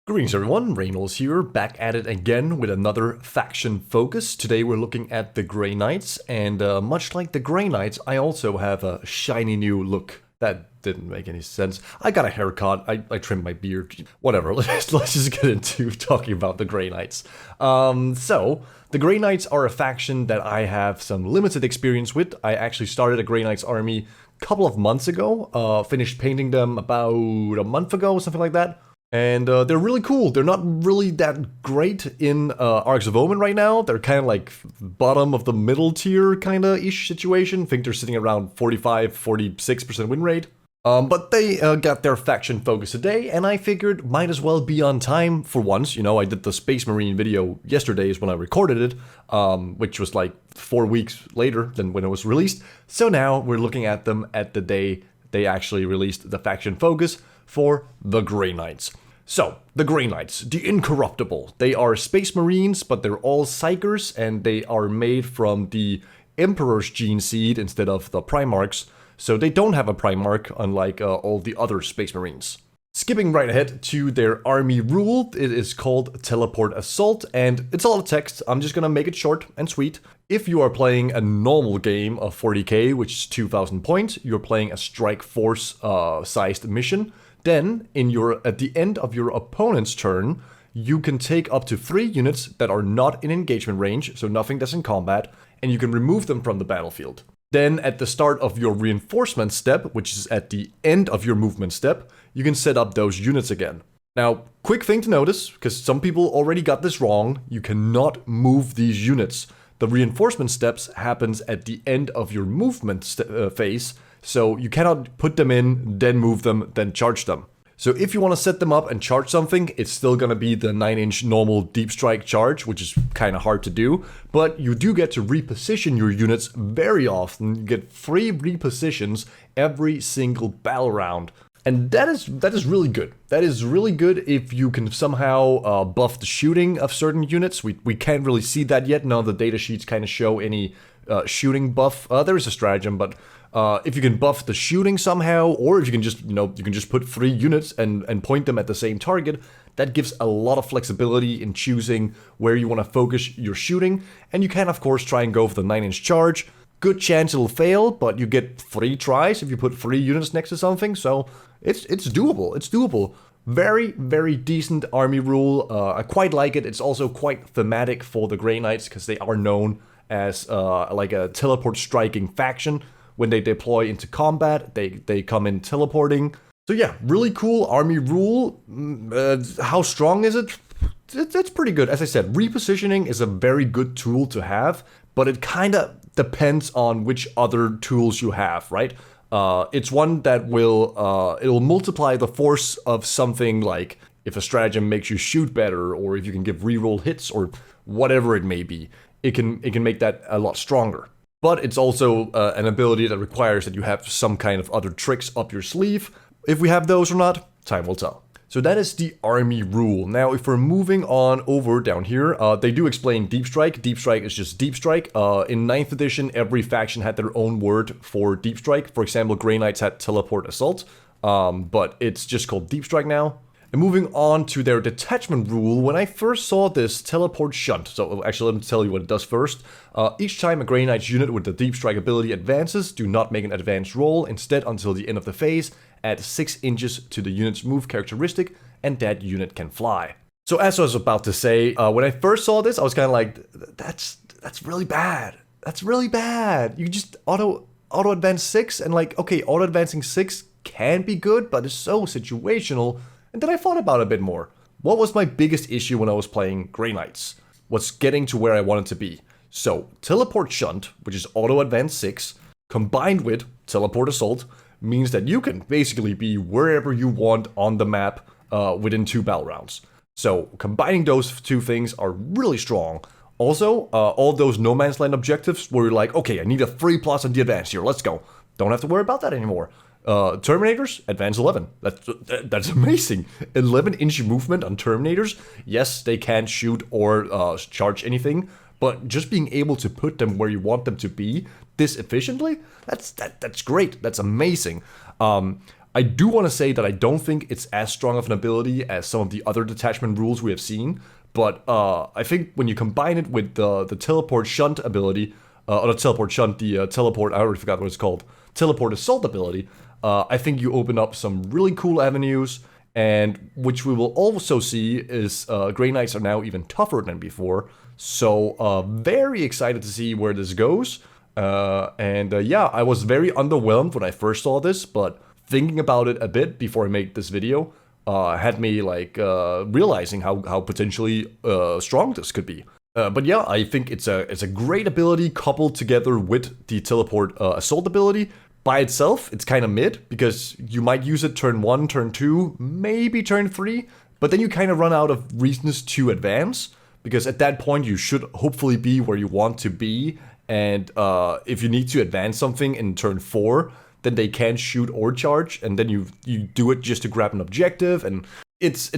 Greetings everyone, Rejnols here, back at it again with another faction focus. Today we're looking at the Grey Knights, and much like the Grey Knights, I also have a shiny new look. That didn't make any sense. I got a haircut, I trimmed my beard, whatever, let's just get into talking about the Grey Knights. So, the Grey Knights are a faction that I have some limited experience with. I actually started a Grey Knights army a couple of months ago, finished painting them about a month ago, something like that. And they're really cool. They're not really that great in Arcs of Omen right now. They're kind of like bottom of the middle tier kind of ish situation. I think they're sitting around 45-46% win rate. But they got their faction focus today, and I figured might as well be on time for once. You know, I did the Space Marine video yesterday is when I recorded it, which was like 4 weeks later than when it was released. So now we're looking at them at the day they actually released the faction focus for the Grey Knights. So, the Grey Knights, the Incorruptible. They are Space Marines, but they're all Psychers, and they are made from the Emperor's gene seed instead of the Primarchs, so they don't have a Primarch, unlike all the other Space Marines. Skipping right ahead to their army rule, it is called Teleport Assault, and it's a lot of text. I'm just gonna make it short and sweet. If you are playing a normal game of 40k, which is 2,000 points, you're playing a Strike Force sized mission, then at the end of your opponent's turn, you can take up to 3 units that are not in engagement range, so nothing that's in combat, and you can remove them from the battlefield. Then at the start of your reinforcement step, which is at the end of your movement step, you can set up those units again. Now, quick thing to notice, because some people already got this wrong, you cannot move these units. The reinforcement steps happens at the end of your movement phase, so you cannot put them in, then move them, then charge them. So if you want to set them up and charge something, it's still going to be the 9-inch normal deep strike charge, which is kind of hard to do, but you do get to reposition your units very often. You get 3 repositions every single battle round. And that is really good. That is really good if you can somehow buff the shooting of certain units. We can't really see that yet. None of the data sheets kind of show any shooting buff. There is a stratagem, but if you can buff the shooting somehow, or if you can just, you can just put 3 units and point them at the same target, that gives a lot of flexibility in choosing where you want to focus your shooting. And you can, of course, try and go for the 9-inch charge. Good chance it'll fail, but you get 3 tries if you put 3 units next to something, so it's doable. It's doable. Very, very decent army rule. I quite like it. It's also quite thematic for the Grey Knights, because they are known as like a teleport striking faction. When they deploy into combat, they come in teleporting. So yeah, really cool army rule. How strong is it? It's pretty good. As I said, repositioning is a very good tool to have, but it kind of depends on which other tools you have, right? It's one that it'll multiply the force of something, like if a stratagem makes you shoot better, or if you can give reroll hits, or whatever it may be. It can make that a lot stronger. But it's also an ability that requires that you have some kind of other tricks up your sleeve. If we have those or not, time will tell. So that is the army rule. Now, if we're moving on over down here, they do explain Deep Strike. Deep Strike is just Deep Strike. In 9th edition, every faction had their own word for Deep Strike. For example, Grey Knights had Teleport Assault, but it's just called Deep Strike now. And moving on to their detachment rule, when I first saw this, Teleport Shunt. So actually, let me tell you what it does first. Each time a Grey Knight's unit with the Deep Strike ability advances, do not make an advanced roll. Instead, until the end of the phase, add 6 inches to the unit's move characteristic, and that unit can fly. So as I was about to say, when I first saw this, I was kind of like, that's really bad. That's really bad. You just auto advance 6, and like, okay, auto advancing 6 can be good, but it's so situational. And then I thought about it a bit more. What was my biggest issue when I was playing Grey Knights? Was getting to where I wanted to be. So, Teleport Shunt, which is auto advance 6, combined with Teleport Assault, means that you can basically be wherever you want on the map within 2 battle rounds. So, combining those 2 things are really strong. Also, all those No Man's Land objectives where you're like, okay, I need a 3+ on the advance here, let's go. Don't have to worry about that anymore. Terminators, advance 11. That's amazing. 11-inch movement on Terminators. Yes, they can't shoot or charge anything, but just being able to put them where you want them to be this efficiently, that's great. That's amazing. I do want to say that I don't think it's as strong of an ability as some of the other detachment rules we have seen, but I think when you combine it with the teleport shunt ability, or the teleport shunt, the teleport, I already forgot what it's called, teleport assault ability, I think you open up some really cool avenues, and which we will also see is Grey Knights are now even tougher than before, so very excited to see where this goes. Yeah, I was very underwhelmed when I first saw this, but thinking about it a bit before I made this video had me like realizing how potentially strong this could be. But yeah, I think it's a great ability coupled together with the teleport assault ability. By itself, it's kind of mid because you might use it turn 1, turn 2, maybe turn 3, but then you kind of run out of reasons to advance because at that point you should hopefully be where you want to be. And if you need to advance something in turn 4, then they can't shoot or charge, and then you do it just to grab an objective, and it's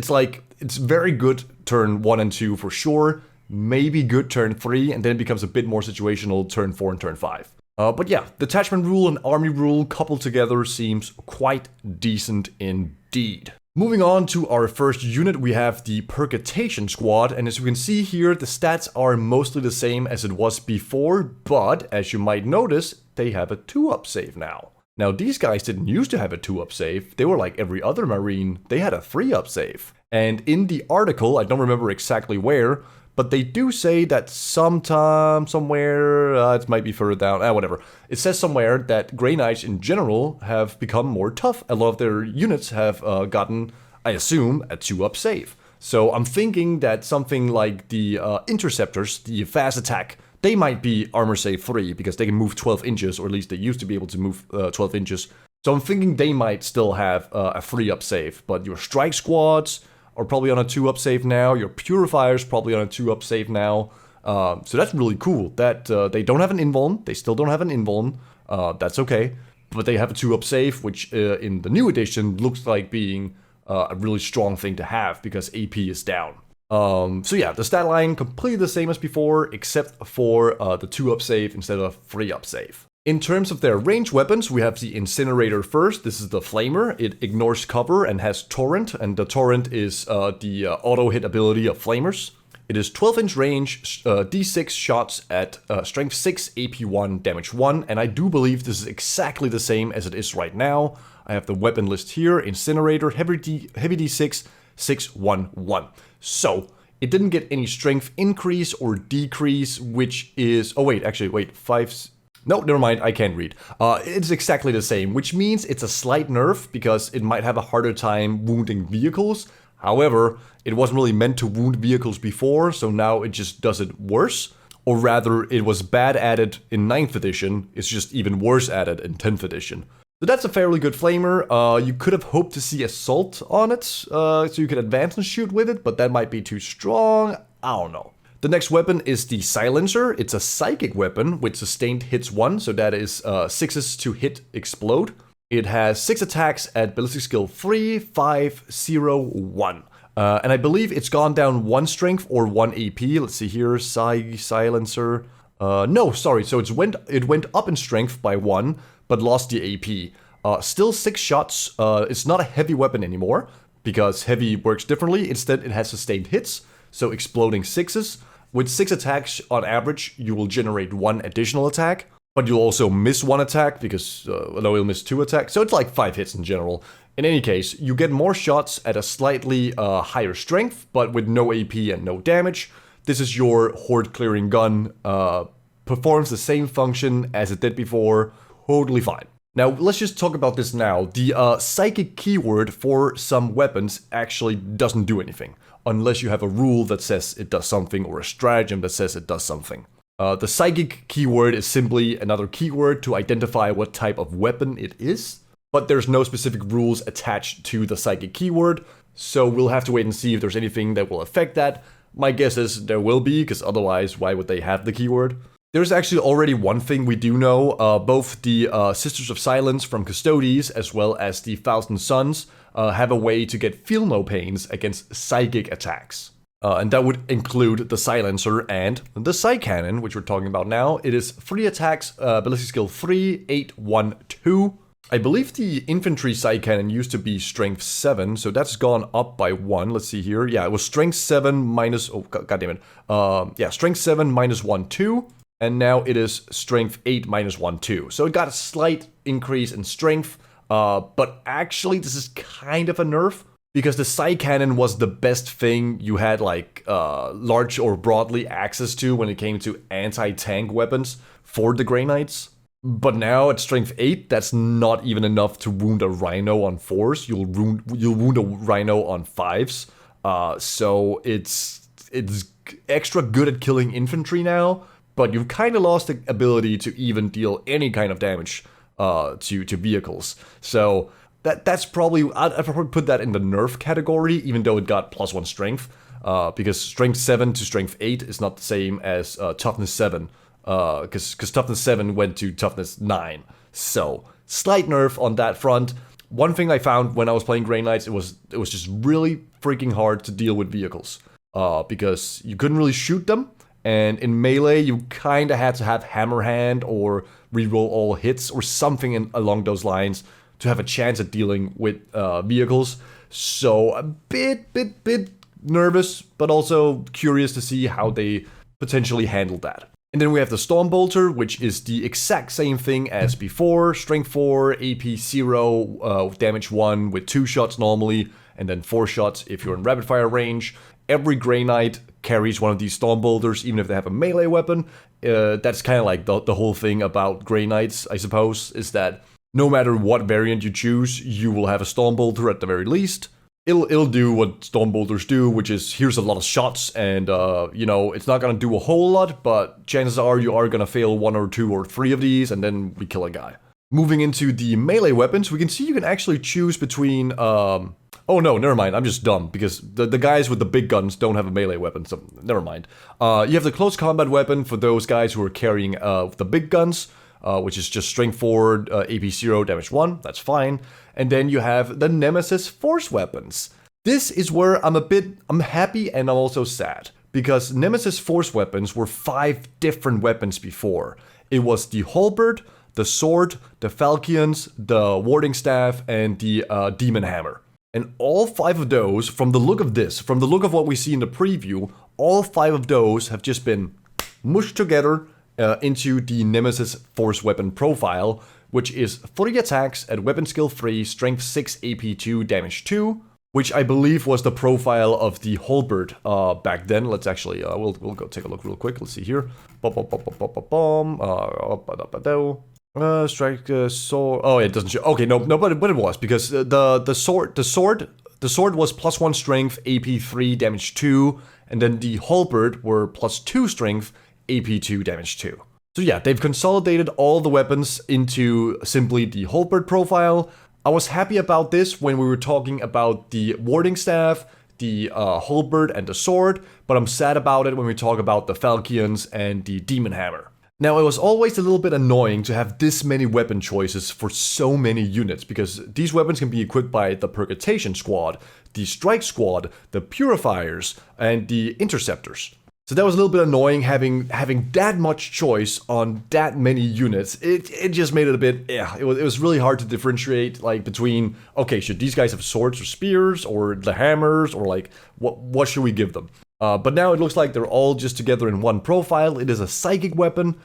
very good turn 1 and 2 for sure, maybe good turn 3, and then it becomes a bit more situational turn 4 and turn 5. But yeah, detachment rule and army rule coupled together seems quite decent indeed. Moving on to our first unit, we have the Purgation squad, and as you can see here, the stats are mostly the same as it was before, but as you might notice, they have a 2-up save now. Now, these guys didn't used to have a 2-up save, they were like every other Marine, they had a 3-up save. And in the article, I don't remember exactly where, but they do say that sometime, somewhere, it might be further down, whatever. It says somewhere that Grey Knights in general have become more tough. A lot of their units have gotten, I assume, a 2-up save. So I'm thinking that something like the Interceptors, the fast attack, they might be armor save 3 because they can move 12 inches, or at least they used to be able to move 12 inches. So I'm thinking they might still have a 3-up save, but your strike squads are probably on a 2-up save now. Your Purifier's probably on a 2-up save now. So that's really cool. That they don't have an invuln. They still don't have an invuln. That's okay. But they have a 2-up save, which in the new edition looks like being a really strong thing to have because AP is down. So yeah, the stat line completely the same as before, except for the 2-up save instead of 3-up save. In terms of their ranged weapons, we have the Incinerator first. This is the Flamer. It ignores cover and has Torrent, and the Torrent is the auto-hit ability of Flamers. It is 12-inch range, D6 shots at strength 6, AP 1, damage 1, and I do believe this is exactly the same as it is right now. I have the weapon list here, Incinerator, heavy D6, 6, 1, 1. So, it didn't get any strength increase or decrease, which is... Oh wait, actually, wait, 5... No, never mind, I can't read. It's exactly the same, which means it's a slight nerf because it might have a harder time wounding vehicles. However, it wasn't really meant to wound vehicles before, so now it just does it worse. Or rather, it was bad at it in 9th edition, it's just even worse at it in 10th edition. So that's a fairly good Flamer. You could have hoped to see Assault on it, so you could advance and shoot with it, but that might be too strong, I don't know. The next weapon is the Silencer. It's a psychic weapon with sustained hits 1, so that is 6s to hit explode. It has 6 attacks at ballistic skill 3, 5, 0, 1. And I believe it's gone down 1 strength or 1 AP. Let's see here, Silencer. No, sorry, so it went up in strength by 1, but lost the AP. Still 6 shots. It's not a heavy weapon anymore, because heavy works differently. Instead, it has sustained hits, so exploding 6s. With 6 attacks on average, you will generate 1 additional attack, but you'll also miss 1 attack because, no, you'll miss 2 attacks, so it's like 5 hits in general. In any case, you get more shots at a slightly higher strength, but with no AP and no damage. This is your horde clearing gun, performs the same function as it did before, totally fine. Now, let's just talk about this now. The psychic keyword for some weapons actually doesn't do anything, unless you have a rule that says it does something or a stratagem that says it does something. The psychic keyword is simply another keyword to identify what type of weapon it is, but there's no specific rules attached to the psychic keyword, so we'll have to wait and see if there's anything that will affect that. My guess is there will be, because otherwise why would they have the keyword? There's actually already one thing we do know. Both the Sisters of Silence from Custodes as well as the Thousand Suns have a way to get feel no pains against psychic attacks. And that would include the Silencer and the Psy Cannon, which we're talking about now. It is 3 attacks, ballistic skill 3, 8, 1, 2. I believe the infantry side cannon used to be strength 7, so that's gone up by 1. Let's see here. Yeah, it was strength 7 minus, oh god damn it. Yeah, strength 7 minus 1, 2. And now it is strength 8 minus 1, 2. So it got a slight increase in strength, but actually this is kind of a nerf, because the side cannon was the best thing you had like large or broadly access to when it came to anti-tank weapons for the Grey Knights. But now at strength 8, that's not even enough to wound a rhino on 4s. You'll wound a rhino on 5s. So it's extra good at killing infantry now, but you've kind of lost the ability to even deal any kind of damage to vehicles. So that's probably, I'd probably put that in the nerf category, even though it got +1 strength, because strength 7 to strength 8 is not the same as toughness 7. Because toughness 7 went to toughness 9. So, slight nerf on that front. One thing I found when I was playing Grey Knights, it was just really freaking hard to deal with vehicles. Because you couldn't really shoot them, and in melee you kinda had to have hammer hand or reroll all hits or something along those lines to have a chance at dealing with vehicles. So, a bit nervous, but also curious to see how they potentially handle that. And then we have the Stormbolter, which is the exact same thing as before. Strength 4, AP 0, damage 1 with 2 shots normally, and then 4 shots if you're in rapid fire range. Every Grey Knight carries one of these Stormbolters, even if they have a melee weapon. That's kind of like the whole thing about Grey Knights, I suppose, is that no matter what variant you choose, you will have a Stormbolter at the very least. It'll do what Stormbolters do, which is here's a lot of shots, and you know, it's not gonna do a whole lot, but chances are you are gonna fail 1 or 2 or 3 of these, and then we kill a guy. Moving into the melee weapons, we can see you can actually choose between oh no, never mind, I'm just dumb, because the guys with the big guns don't have a melee weapon, so never mind. You have the close combat weapon for those guys who are carrying the big guns, which is just strength 4, AP 0, damage 1, that's fine. And then you have the Nemesis force weapons. This is where I'm happy and I'm also sad, because Nemesis force weapons were 5 different weapons before. It was the halberd, the sword, the falchions, the warding staff, and the demon hammer. And all 5 of those, from the look of this, from the look of what we see in the preview, all 5 of those have just been mushed together into the Nemesis force weapon profile, which is 40 attacks at weapon skill 3, strength 6, AP 2, damage 2, which I believe was the profile of the halberd back then. Let's actually, we'll go take a look real quick. Let's see here. Strike sword. Oh, it doesn't show. Okay, no, but it was, because the sword was +1 strength, AP 3, damage 2, and then the halberd were +2 strength, AP 2, damage 2. So yeah, they've consolidated all the weapons into simply the halberd profile. I was happy about this when we were talking about the warding staff, the halberd, and the sword, but I'm sad about it when we talk about the falchions and the demon hammer. Now, it was always a little bit annoying to have this many weapon choices for so many units, because these weapons can be equipped by the Purgation squad, the Strike squad, the Purifiers, and the Interceptors. So that was a little bit annoying having that much choice on that many units. It just made it a bit, it was really hard to differentiate, like, between, okay, should these guys have swords or spears, or the hammers, or like, what should we give them? But now it looks like they're all just together in one profile. It is a psychic weapon,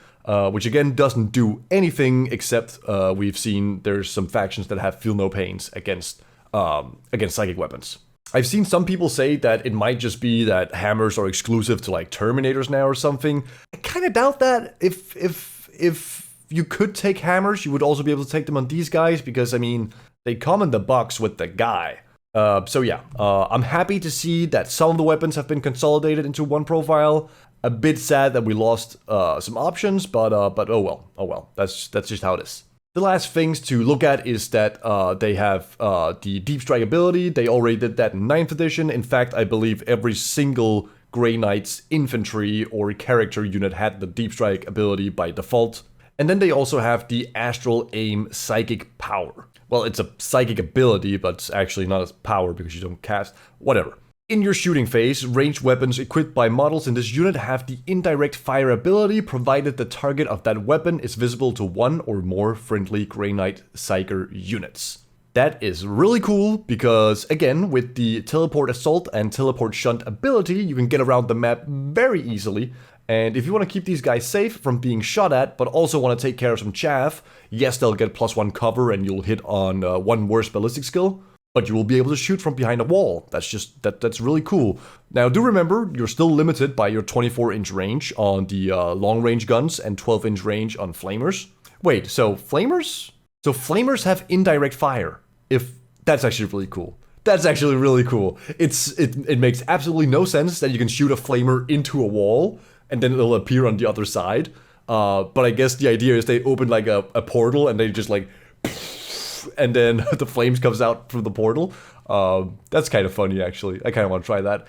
which again doesn't do anything except we've seen there's some factions that have feel no pains against psychic weapons. I've seen some people say that it might just be that hammers are exclusive to like Terminators now or something. I kind of doubt that. If you could take hammers, you would also be able to take them on these guys, because I mean they come in the box with the guy. So yeah, I'm happy to see that some of the weapons have been consolidated into one profile. A bit sad that we lost some options, but oh well. That's just how it is. The last things to look at is that they have the Deep Strike ability. They already did that in 9th edition. In fact, I believe every single Grey Knight's infantry or character unit had the Deep Strike ability by default. And then they also have the Astral Aim Psychic Power. Well, it's a psychic ability, but it's actually not a power because you don't cast. Whatever. In your shooting phase, ranged weapons equipped by models in this unit have the indirect fire ability, provided the target of that weapon is visible to one or more friendly Grey Knight Psyker units. That is really cool because, again, with the Teleport Assault and Teleport Shunt ability, you can get around the map very easily. And if you want to keep these guys safe from being shot at, but also want to take care of some chaff, yes, they'll get +1 cover and you'll hit on one worse ballistic skill, but you will be able to shoot from behind a wall. That's really cool. Now, do remember, you're still limited by your 24-inch range on the long-range guns and 12-inch range on flamers. Wait, so flamers? So flamers have indirect fire. That's actually really cool. That's actually really cool. It makes absolutely no sense that you can shoot a flamer into a wall and then it'll appear on the other side. But I guess the idea is they open like a portal and they just like, and then the flames comes out through the portal. That's kind of funny, actually. I kind of want to try that.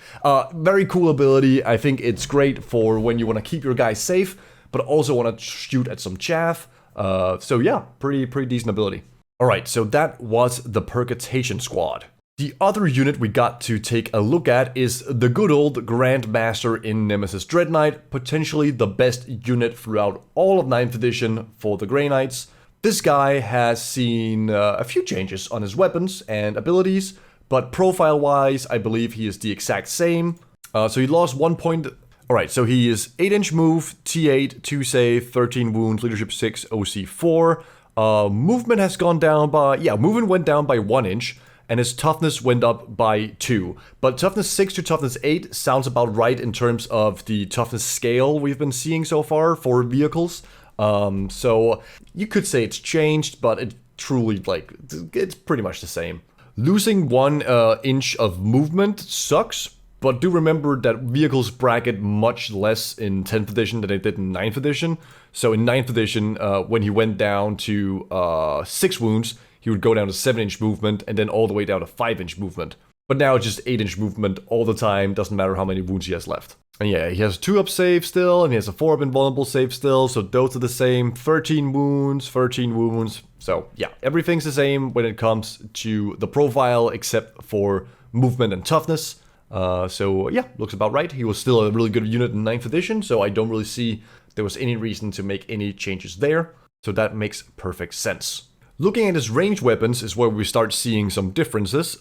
Very cool ability. I think it's great for when you want to keep your guys safe, but also want to shoot at some chaff. So yeah, pretty decent ability. Alright, so that was the Purgation squad. The other unit we got to take a look at is the good old Grandmaster in Nemesis Dreadknight, potentially the best unit throughout all of 9th edition for the Grey Knights. This guy has seen a few changes on his weapons and abilities, but profile-wise, I believe he is the exact same. So he lost 1 point. Alright, so he is 8-inch move, T8, 2 save, 13 wounds, leadership 6, OC 4. Movement has gone down by, movement went down by 1 inch, and his toughness went up by 2. But toughness 6 to toughness 8 sounds about right in terms of the toughness scale we've been seeing so far for vehicles. So you could say it's changed, but it truly, it's pretty much the same. Losing 1 inch of movement sucks, but do remember that vehicles bracket much less in 10th edition than they did in 9th edition. So in 9th edition, when he went down to 6 wounds, he would go down to 7-inch movement and then all the way down to 5-inch movement. But now it's just 8-inch movement all the time, doesn't matter how many wounds he has left. And yeah, he has a 2-up save still, and he has a 4-up invulnerable save still, so those are the same. 13 wounds. So yeah, everything's the same when it comes to the profile, except for movement and toughness. So yeah, looks about right. He was still a really good unit in 9th edition, so I don't really see there was any reason to make any changes there. So that makes perfect sense. Looking at his ranged weapons is where we start seeing some differences.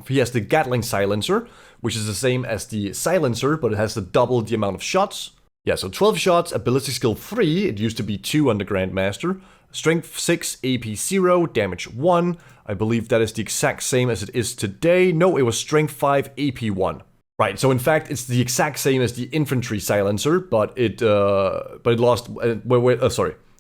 He has the Gatling Silencer, which is the same as the Silencer, but it has double the amount of shots. Yeah, so 12 shots, ability skill 3, it used to be 2 on the Grandmaster. Strength 6, AP 0, damage 1. I believe that is the exact same as it is today. No, it was Strength 5, AP 1. Right, so in fact, it's the exact same as the Infantry Silencer, but it lost...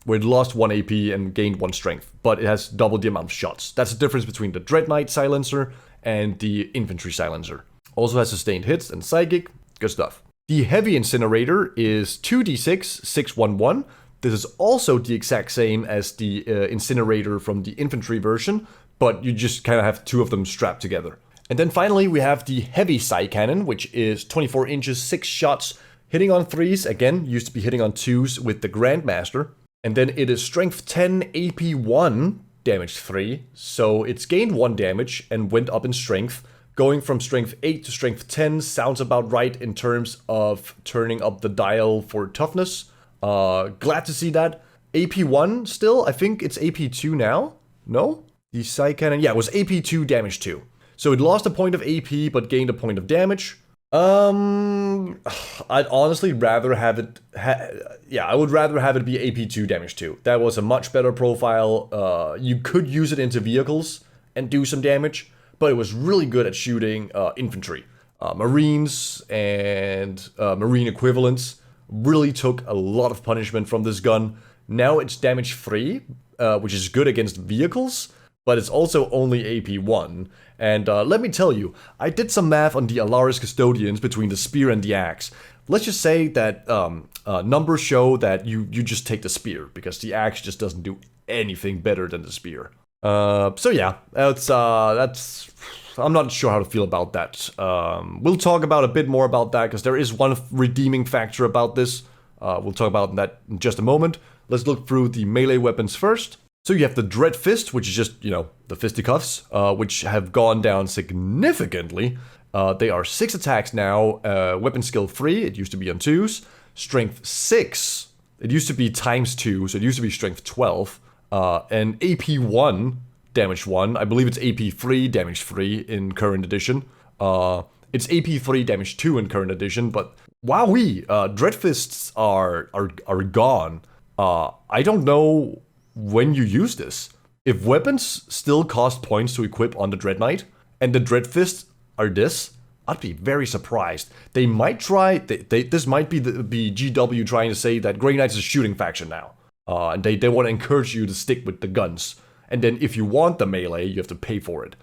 where it lost 1 AP and gained 1 strength, but it has double the amount of shots. That's the difference between the Dreadknight Silencer and the Infantry Silencer. Also has sustained hits and psychic, good stuff. The Heavy Incinerator is 2d6, 611. This is also the exact same as the Incinerator from the Infantry version, but you just kind of have 2 of them strapped together. And then finally we have the Heavy Psy Cannon, which is 24 inches, 6 shots, hitting on 3s, again, used to be hitting on 2s with the Grandmaster. And then it is Strength 10, AP 1, damage 3, so it's gained 1 damage and went up in strength. Going from Strength 8 to Strength 10 sounds about right in terms of turning up the dial for toughness. Glad to see that. AP 1 still, I think it's AP 2 now? No? The Psy Cannon, yeah, it was AP 2, damage 2. So it lost a point of AP but gained a point of damage. I'd honestly rather have it, I would rather have it be AP2 damage 2. That was a much better profile. You could use it into vehicles and do some damage, but it was really good at shooting infantry. Marines and marine equivalents really took a lot of punishment from this gun. Now it's damage 3, which is good against vehicles, but it's also only AP 1. And let me tell you, I did some math on the Alaris Custodians between the spear and the axe. Let's just say that numbers show that you just take the spear, because the axe just doesn't do anything better than the spear. So yeah, that's I'm not sure how to feel about that. We'll talk about a bit more about that, because there is one redeeming factor about this. We'll talk about that in just a moment. Let's look through the melee weapons first. So you have the Dread Fist, which is just, the fisticuffs, which have gone down significantly. They are 6 attacks now, weapon skill 3, it used to be on 2s, strength 6, it used to be times 2, so it used to be strength 12, and AP 1, damage 1, I believe it's AP 3, damage 3 in current edition. It's AP 3, damage 2 in current edition, but wowee, Dread Fists are gone. I don't know when you use this. If weapons still cost points to equip on the Dreadknight, and the Dread Fists are this, I'd be very surprised. They might try, this might be the GW trying to say that Grey Knights is a shooting faction now. And they want to encourage you to stick with the guns. And then if you want the melee, you have to pay for it.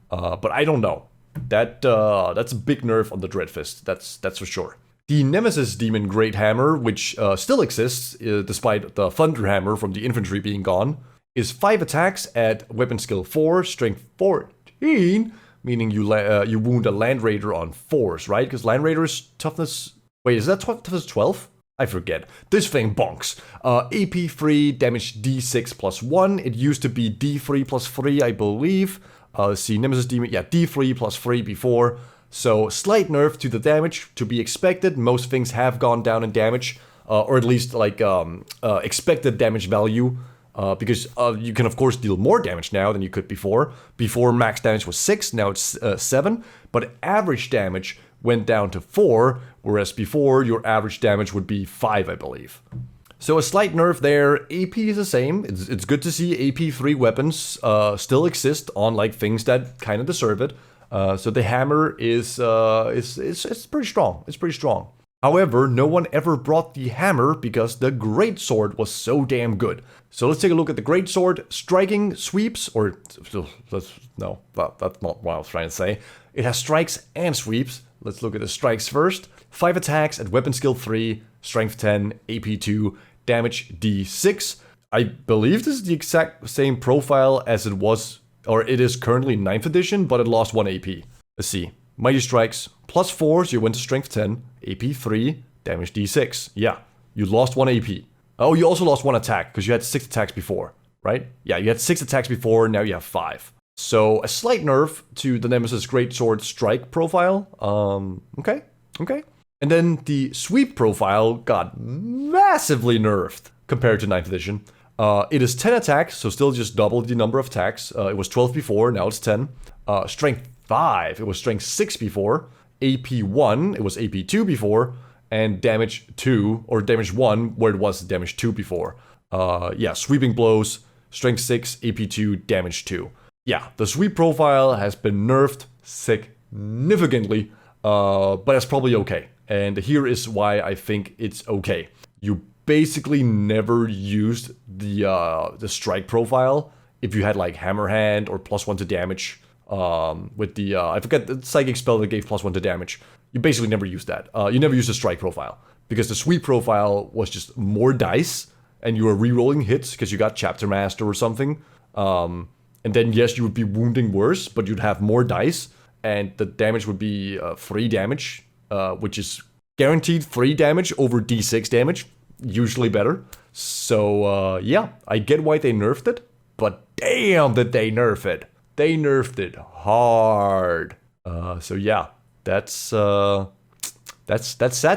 But I don't know. That's a big nerf on the Dread Fist, that's for sure. The Nemesis Demon Great Hammer, which still exists despite the Thunder Hammer from the infantry being gone, is 5 attacks at weapon skill 4, strength 14, meaning you wound a Land Raider on 4s, right? Because Land Raider's toughness... Wait, is that toughness 12? I forget. This thing bonks. AP 3, damage D6 plus 1. It used to be D3 plus 3, I believe. Let's see, Nemesis Demon, yeah, D3 plus 3 before. So, slight nerf to the damage, to be expected. Most things have gone down in damage, or at least, like, expected damage value. Because you can, of course, deal more damage now than you could before. Before, max damage was 6, now it's 7. But average damage went down to 4, whereas before, your average damage would be 5, I believe. So a slight nerf there. AP is the same. It's good to see AP 3 weapons still exist on, like, things that kind of deserve it. So the hammer is it's pretty strong. It's pretty strong. However, no one ever brought the hammer because the greatsword was so damn good. So let's take a look at the greatsword. Striking, sweeps, or no, that's not what I was trying to say. It has strikes and sweeps. Let's look at the strikes first. 5 attacks at weapon skill 3, strength 10, AP 2, damage D6. I believe this is the exact same profile as it was, or it is currently 9th edition, but it lost 1 AP. Let's see. Mighty Strikes, plus 4, so you went to strength 10, AP 3, damage D6. Yeah, you lost 1 AP. Oh, you also lost 1 attack, because you had 6 attacks before, right? Yeah, you had 6 attacks before, now you have 5. So, a slight nerf to the Nemesis Greatsword Strike profile. Okay. And then the Sweep profile got massively nerfed compared to 9th edition. It is 10 attacks, so still just double the number of attacks. It was 12 before, now it's 10. Strength 5, it was strength 6 before. AP 1, it was AP 2 before. And damage 2, or damage 1, where it was damage 2 before. Yeah, sweeping blows, strength 6, AP 2, damage 2. Yeah, the sweep profile has been nerfed significantly, but that's probably okay. And here is why I think it's okay. You basically never used the strike profile if you had like Hammer Hand or +1 to damage with the, I forget the psychic spell that gave +1 to damage. You basically never used that. You never used the strike profile because the sweep profile was just more dice and you were re-rolling hits because you got Chapter Master or something. And then yes, you would be wounding worse, but you'd have more dice and the damage would be 3 damage, which is guaranteed 3 damage over D6 damage. Usually better. So, yeah, I get why they nerfed it, but damn did they nerf it. They nerfed it hard. So yeah, that's sad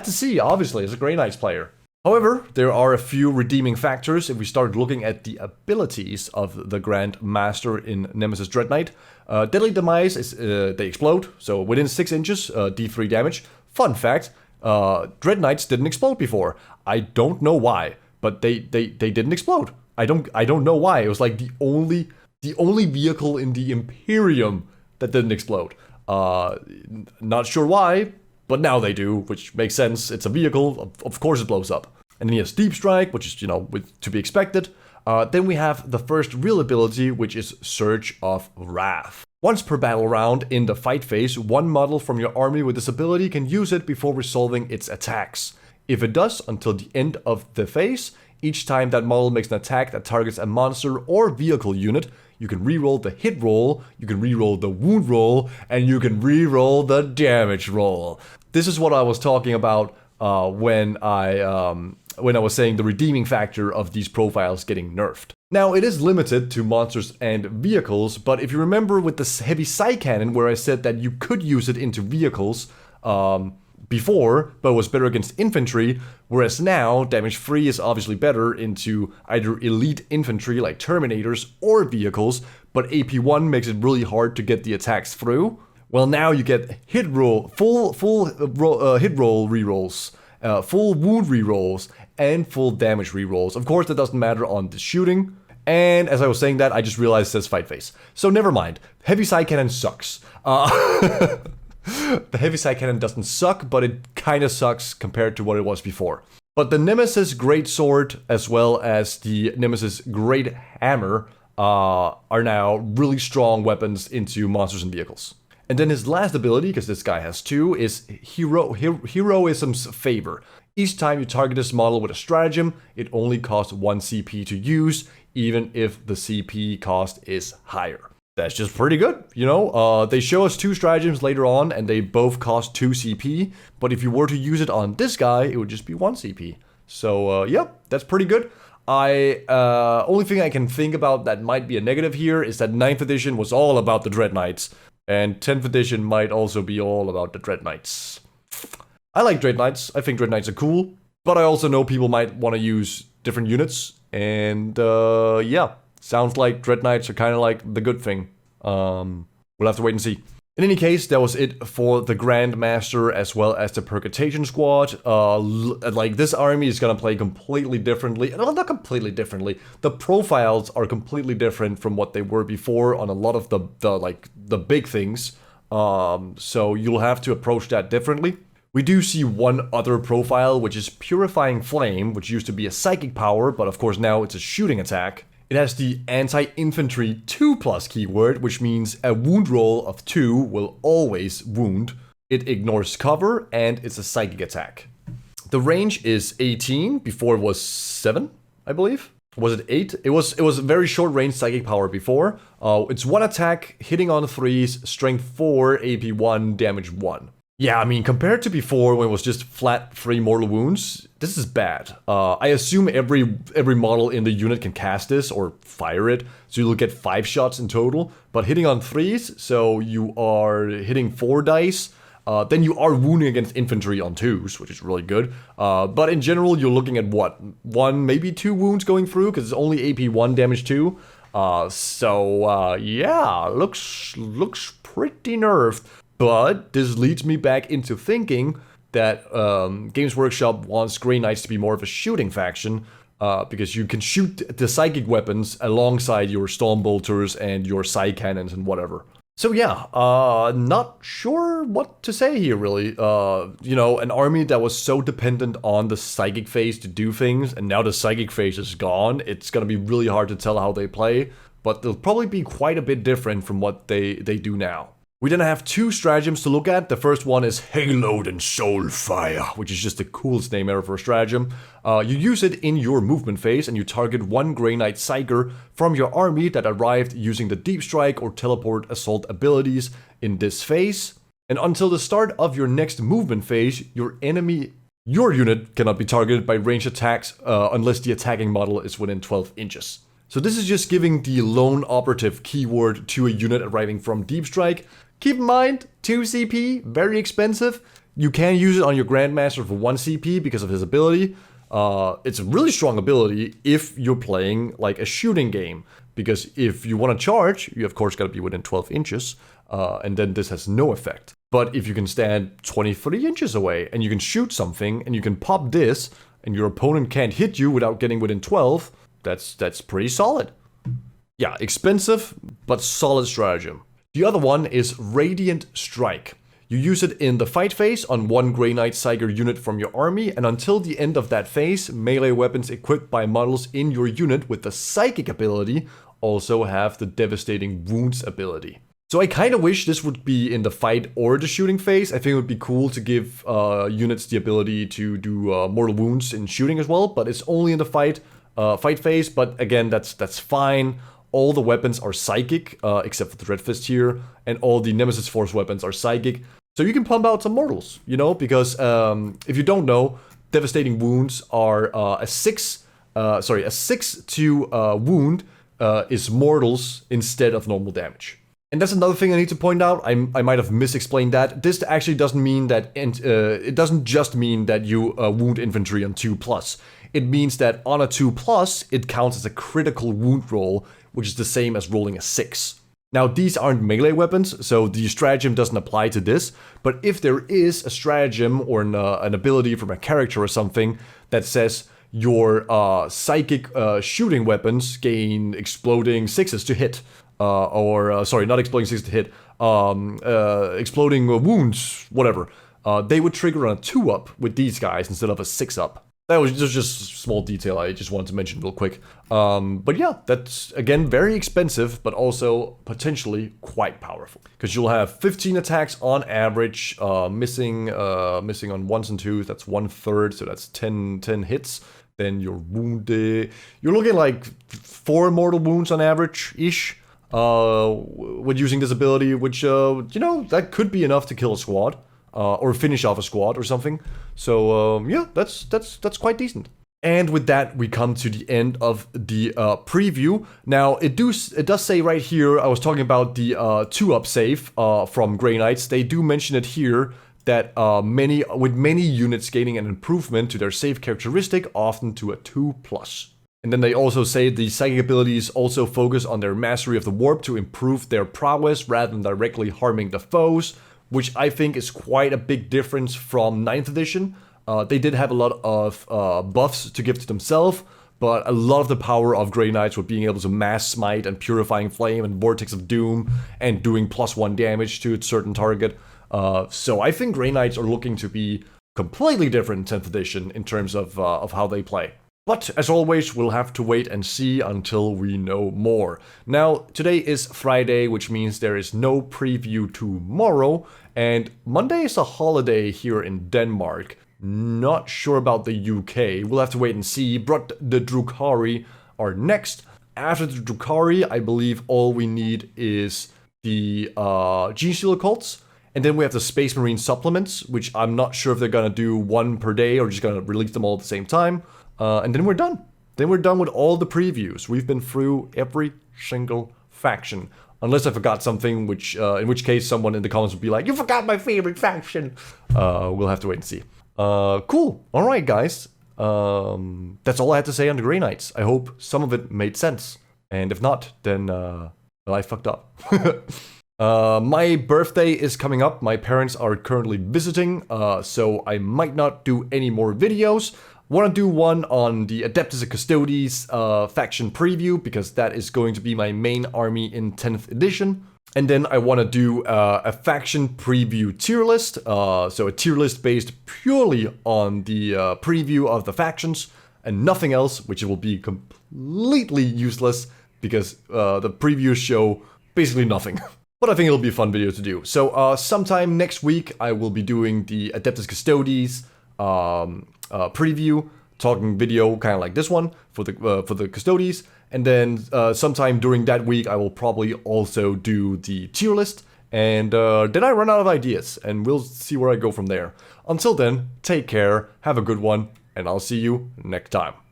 to see, obviously, as a Grey Knights player. However, there are a few redeeming factors if we start looking at the abilities of the Grand Master in Nemesis Dreadknight. Deadly Demise is, they explode, so within 6 inches, D3 damage. Fun fact, Dreadknights didn't explode before. I don't know why, but they didn't explode. I don't know why. It was like the only vehicle in the Imperium that didn't explode. Not sure why, but now they do, which makes sense. It's a vehicle, of course it blows up. And then he has Deep Strike, which is, to be expected. Then we have the first real ability, which is Surge of Wrath. Once per battle round in the fight phase, one model from your army with this ability can use it before resolving its attacks. If it does, until the end of the phase, each time that model makes an attack that targets a monster or vehicle unit, you can reroll the hit roll, you can reroll the wound roll, and you can reroll the damage roll. This is what I was talking about when I when I was saying the redeeming factor of these profiles getting nerfed. Now, it is limited to monsters and vehicles, but if you remember with the heavy side cannon where I said that you could use it into vehicles before, but was better against infantry, whereas now damage 3 is obviously better into either elite infantry like Terminators or vehicles, but AP1 makes it really hard to get the attacks through. Well, now you get hit roll, full hit roll rerolls, full wound rerolls, and full damage rerolls. Of course, that doesn't matter on the shooting. And as I was saying that, I just realized it says fight phase. So never mind. Heavy side cannon sucks. The heavy side cannon doesn't suck, but it kind of sucks compared to what it was before. But the Nemesis Great Sword, as well as the Nemesis Great Hammer, are now really strong weapons into monsters and vehicles. And then his last ability, because this guy has 2, is Heroism's Favor. Each time you target this model with a stratagem, it only costs 1 CP to use, even if the CP cost is higher. That's just pretty good, you know? They show us 2 stratagems later on, and they both cost 2 CP, but if you were to use it on this guy, it would just be 1 CP. So, yeah, that's pretty good. Only thing I can think about that might be a negative here is that 9th edition was all about the Dreadknights. And 10th edition might also be all about the Dreadknights. I like Dreadknights. I think Dreadknights are cool. But I also know people might want to use different units. And yeah, sounds like Dreadknights are kind of like the good thing. We'll have to wait and see. In any case, that was it for the Grandmaster as well as the Purgation squad. Like, this army is gonna play completely differently. Well, not completely differently. The profiles are completely different from what they were before on a lot of the big things. So you'll have to approach that differently. We do see one other profile, which is Purifying Flame, which used to be a psychic power, but of course now it's a shooting attack. It has the anti-infantry 2+ keyword, which means a wound roll of 2 will always wound. It ignores cover, and it's a psychic attack. The range is 18, before it was 7, I believe. Was it 8? It was a very short range psychic power before. It's 1 attack, hitting on 3s, strength 4, AP 1, damage 1. Yeah, I mean, compared to before when it was just flat 3 mortal wounds, this is bad. I assume every model in the unit can cast this or fire it, so you'll get 5 shots in total. But hitting on 3s, so you are hitting 4 dice, then you are wounding against infantry on 2s, which is really good. But in general, you're looking at what? 1, maybe 2 wounds going through, because it's only AP 1 damage 2. Yeah, looks pretty nerfed. But this leads me back into thinking that Games Workshop wants Grey Knights to be more of a shooting faction, because you can shoot the psychic weapons alongside your storm bolters and your side cannons and whatever. So yeah, not sure what to say here really. You know, an army that was so dependent on the psychic phase to do things, and now the psychic phase is gone, it's gonna be really hard to tell how they play, but they'll probably be quite a bit different from what they do now. We then have 2 stratagems to look at. The first one is Haloed and Soulfire, which is just the coolest name ever for a stratagem. You use it in your movement phase, and you target 1 Grey Knight Psyker from your army that arrived using the Deep Strike or Teleport Assault abilities in this phase. And until the start of your next movement phase, your unit cannot be targeted by ranged attacks unless the attacking model is within 12 inches. So this is just giving the lone operative keyword to a unit arriving from Deep Strike. Keep in mind, 2 CP, very expensive. You can use it on your Grandmaster for 1 CP because of his ability. It's a really strong ability if you're playing like a shooting game. Because if you want to charge, you of course got to be within 12 inches. And then this has no effect. But if you can stand 23 inches away and you can shoot something and you can pop this and your opponent can't hit you without getting within 12, that's pretty solid. Yeah, expensive, but solid stratagem. The other one is Radiant Strike. You use it in the fight phase on 1 Grey Knight Psyker unit from your army, and until the end of that phase, melee weapons equipped by models in your unit with the Psychic ability also have the Devastating Wounds ability. So I kind of wish this would be in the fight or the shooting phase. I think it would be cool to give units the ability to do mortal wounds in shooting as well, but it's only in the fight phase. But again, that's fine. All the weapons are psychic, except for the Red Fist here, and all the Nemesis Force weapons are psychic. So you can pump out some mortals, you know, because if you don't know, devastating wounds are a 6 to wound is mortals instead of normal damage. And that's another thing I need to point out. I might have misexplained that. This actually doesn't mean that, it doesn't just mean that you wound infantry on 2+. It means that on a 2+, it counts as a critical wound roll, which is the same as rolling a 6. Now, these aren't melee weapons, so the stratagem doesn't apply to this, but if there is a stratagem or an ability from a character or something that says your psychic shooting weapons gain exploding 6s to hit, sorry, not exploding 6 to hit, exploding wounds, whatever, they would trigger on a 2-up with these guys instead of a 6-up. That was just a small detail I just wanted to mention real quick. But yeah, that's, again, very expensive, but also potentially quite powerful. Because you'll have 15 attacks on average, missing on 1s and 2s, that's 1/3, so that's 10 hits. Then you're wounded. You're looking like 4 mortal wounds on average-ish with using this ability, which, you know, that could be enough to kill a squad. Or finish off a squad or something. So yeah, that's quite decent. And with that, we come to the end of the preview. Now, it does say right here, I was talking about the 2-up save from Grey Knights. They do mention it here that with many units gaining an improvement to their save characteristic, often to a 2+. And then they also say the psychic abilities also focus on their mastery of the warp to improve their prowess rather than directly harming the foes, which I think is quite a big difference from 9th edition. They did have a lot of buffs to give to themselves, but a lot of the power of Grey Knights were being able to mass smite and Purifying Flame and Vortex of Doom and doing +1 damage to a certain target. So I think Grey Knights are looking to be completely different in 10th edition in terms of how they play. But as always, we'll have to wait and see until we know more. Now, today is Friday, which means there is no preview tomorrow, and Monday is a holiday here in Denmark. Not sure about the UK, we'll have to wait and see, but the Drukhari are next. After the Drukhari, I believe all we need is the Gene Stealer cults, and then we have the Space Marine supplements, which I'm not sure if they're gonna do one per day or just gonna release them all at the same time. And then we're done. Then we're done with all the previews. We've been through every single faction. Unless I forgot something, which in which case someone in the comments would be like, "You forgot my favorite faction!" We'll have to wait and see. Cool. Alright, guys. That's all I had to say on the Grey Knights. I hope some of it made sense. And if not, then well, I fucked up. My birthday is coming up. My parents are currently visiting, so I might not do any more videos. Want to do one on the Adeptus Custodes faction preview, because that is going to be my main army in 10th edition. And then I want to do a faction preview tier list, so a tier list based purely on the preview of the factions and nothing else, which will be completely useless because the previews show basically nothing. But I think it'll be a fun video to do. So sometime next week I will be doing the Adeptus Custodes preview, talking video kind of like this one for the Custodes, and then sometime during that week I will probably also do the tier list, and then I run out of ideas, and we'll see where I go from there. Until then, take care, have a good one, and I'll see you next time.